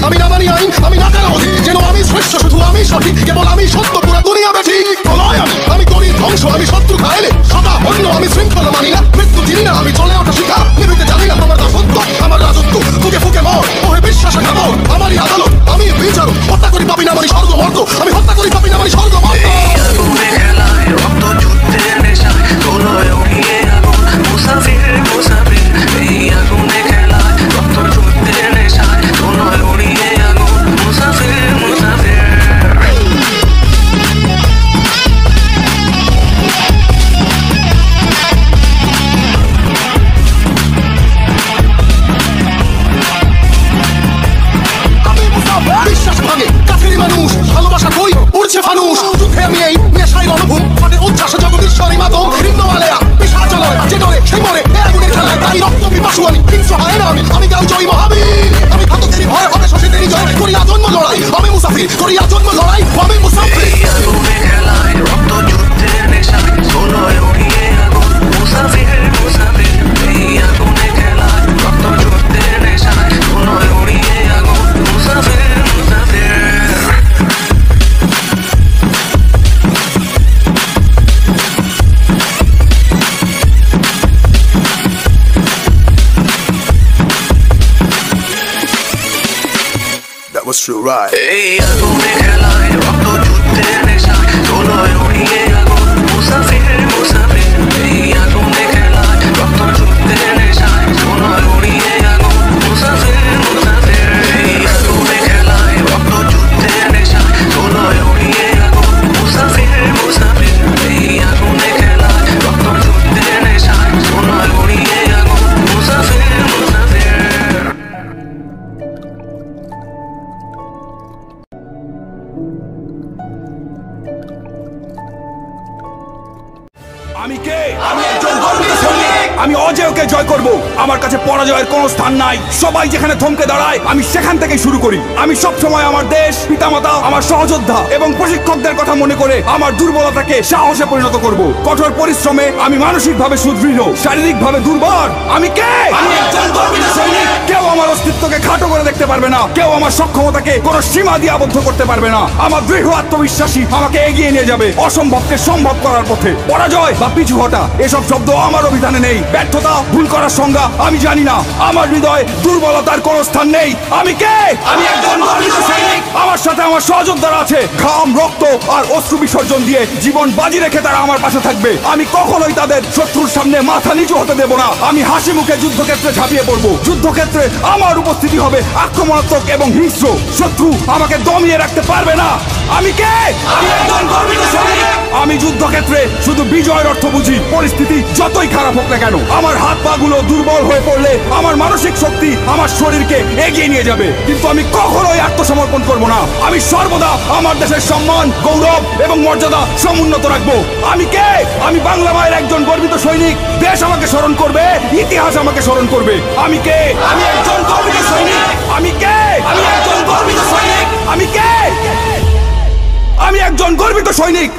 আমি না মানি আইন, আমি না কারো অধীন, যেন আমি শ্রেষ্ঠ, শুধু আমি সঠিক, কেবল আমি সত্য, পুরো দুনিয়া বেঠিক। প্রলয় আমি করি ধ্বংস, আমি শত্রু খাইলে সদা অন্য, আমি শৃঙ্খলা মানি না, মৃত্যু চিনি না, আমি চলে ওঠা শিখা, নিভিতে জানি না আমার দাসত্ব, আমার রাজত্ব, ফুকে ফুকে মর, ওহে বিশ্বাসে খাবর, আমারই আদালত, আমি বিচারক, হত্যা করি পাপি না মানি স্বর্গ মর্ত, আমি হত্যা করি পাপি না মানি স্বর্গ মর্ত। মানুষ ভালোবাসা কই উড়ছে ফানুষ, দুঃখে আমি এই নেশাই রণভূম, মানে উচ্ছ্বাস জগদীশ্বরী মাতম, রিন্নমালেয়া পিশাচালয় যে ডরে সেই মরে, আগুনের খেলায় তাই রক্ত পিপাসু আমি, হিংস্র হয় না আমি গাও জয় মহাবীর, আমি ঘাতকেরই ভয় হবে শশীদেরই জয়, করিয়া জন্ম লড়াই আমি মুসাফির, করিয়া জন্ম লড়াই আমি মুসাফির। That was true, right? Hey, agume khelay, rokto judde neshay, toloy udiye agun, musafir, musafir. Hey, agume khelay, rokto judde neshay, toloy udiye agun, musafir, musafir. Hey, agume khelay, rokto judde neshay, toloy udiye agun, musafir, musafir. Hey, agume khelay, rokto judde neshay, toloy udiye agun, musafir, musafir. আমি কে? আমি একজন গর্বিত সৈনিক। আমি অজেয়কে জয় করব। আমার কাছে পরাজয়ের কোনো স্থান নাই। সবাই যেখানে থমকে দাঁড়ায় আমি সেখান থেকে শুরু করি। আমি সব সময় আমার দেশ, পিতামাতা, আমার সহযোদ্ধা এবং প্রশিক্ষকদের কথা মনে করে আমার দুর্বলতাকে সাহসে পরিণত করব। কঠোর পরিশ্রমে আমি মানসিকভাবে সুদৃঢ়, শারীরিকভাবে দুর্বল। আমি কে? আমি একজন গর্বিত সৈনিক। কেউ আমার অস্তিত্বকে খাটো করে দেখতে পারবে না, কেউ আমার সক্ষমতাকে কোনো সীমা দিয়ে আবদ্ধ করতে পারবে না। আমার দৃঢ় আত্মবিশ্বাসী আমাকে এগিয়ে নিয়ে যাবে অসম্ভবকে সম্ভব করার পথে। পরাজয় বা পিছু হটা এসব শব্দ আমার অভিধানে নেই। ব্যর্থতা, ভুল করার সংজ্ঞা আমি জানি না। আমার হৃদয়ে দুর্বলতার কোনো স্থান নেই। আমি কে? আমি একজন গর্বিত সৈনিক। আমার সাথে আমার সহযোদ্ধারা আছে। ঘাম, রক্ত আর অশ্রু বিসর্জন দিয়ে জীবন বাজি রেখে তারা আমার পাশে থাকবে। আমি কখনোই তাদের শত্রুর সামনে মাথা নিচু হতে দেব না। আমি হাসি মুখে যুদ্ধক্ষেত্রে ঝাঁপিয়ে পড়ব। যুদ্ধক্ষেত্রে আমার উপস্থিতি হবে আক্রমণাত্মক এবং হিংস্র। শত্রু আমাকে দমিয়ে রাখতে পারবে না। আমি কে? আমি একজন গর্বিত সৈনিক। আমি যুদ্ধক্ষেত্রে শুধু বিজয়ের অর্থ বুঝি। পরিস্থিতি যতই খারাপ হোক না কেন, আমার হাত পা গুলো দুর্বল হয়ে পড়লে আমার মানসিক শক্তি আমার শরীরকে এগিয়ে নিয়ে যাবে। কিন্তু আমি কখনোই আত্মসমর্পণ করব না। আমি সর্বদা আমার দেশের সম্মান, গৌরব এবং মর্যাদা সমুন্নত রাখবো। আমি কে? আমি বাংলা মায়ের একজন গর্বিত সৈনিক। দেশ আমাকে স্মরণ করবে, ইতিহাস আমাকে স্মরণ করবে। আমি কে? আমি একজন গর্বিত সৈনিক। আমি কে? আমি একজন গর্বিত সৈনিক। আমি কে? আমি একজন গর্বিত সৈনিক।